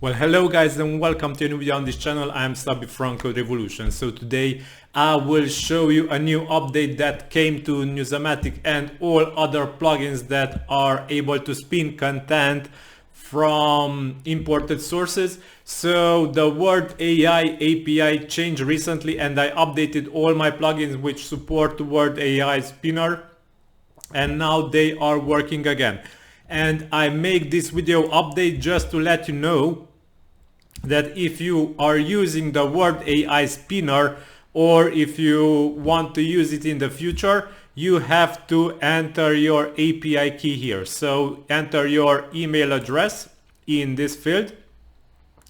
Well, hello guys and welcome to a new video on this channel. I'm Szabi from CodeRevolution. So today I will show you a new update that came to Newsamatic and all other plugins that are able to spin content from imported sources. So the WordAi API changed recently and I updated all my plugins which support WordAi spinner, and now they are working again. And I make this video update just to let you know that if you are using the WordAi spinner or if you want to use it in the future, you have to enter your API key here. So enter your email address in this field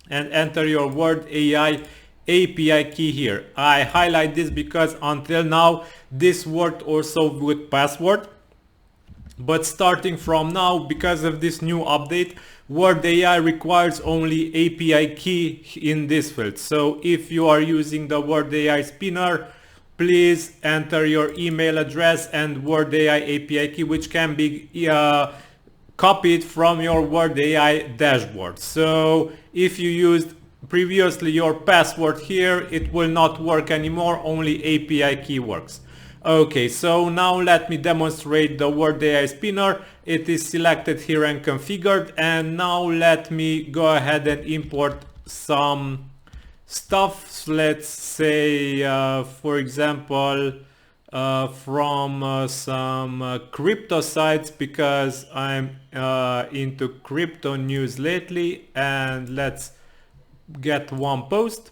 and enter your WordAi API key here. I highlight this because until now this worked also with password. But starting from now, because of this new update, WordAi requires only API key in this field. So if you are using the WordAi spinner, please enter your email address and WordAi API key, which can be copied from your WordAi dashboard. So if you used previously your password here, it will not work anymore, only API key works. Okay, so now let me demonstrate the WordAi spinner. It is selected here and configured, and now let me go ahead and import some stuff. Let's say for example from some crypto sites, because I'm into crypto news lately, and let's get one post.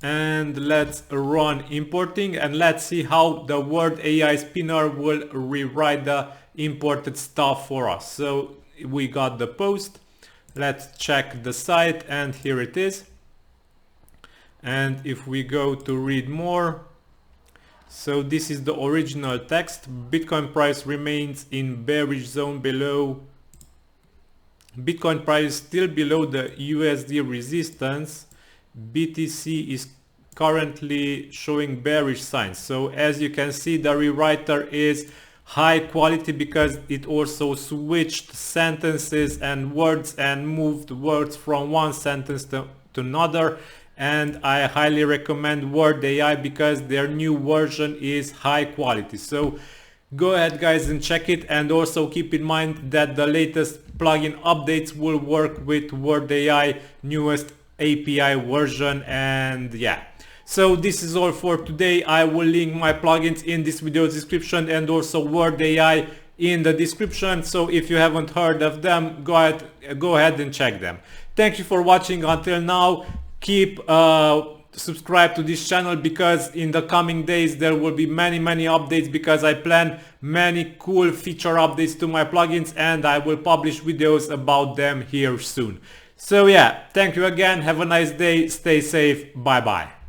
And let's run importing and let's see how the WordAi spinner will rewrite the imported stuff for us. So we got the post, let's check the site, and here it is. And if we go to read more, so this is the original text. Bitcoin price remains in bearish zone below. Bitcoin price still below the USD resistance. BTC is currently showing bearish signs. So as you can see, the rewriter is high quality because it also switched sentences and words and moved words from one sentence to another. And I highly recommend WordAi because their new version is high quality. So go ahead guys and check it, and also keep in mind that the latest plugin updates will work with WordAi newest API version. And yeah, so this is all for today. I will link my plugins in this video description and also WordAi in the description. So if you haven't heard of them, go ahead and check them. Thank you for watching until now. Keep subscribe to this channel because in the coming days there will be many updates, because I plan many cool feature updates to my plugins and I will publish videos about them here soon. So yeah, thank you again, have a nice day, stay safe, bye bye.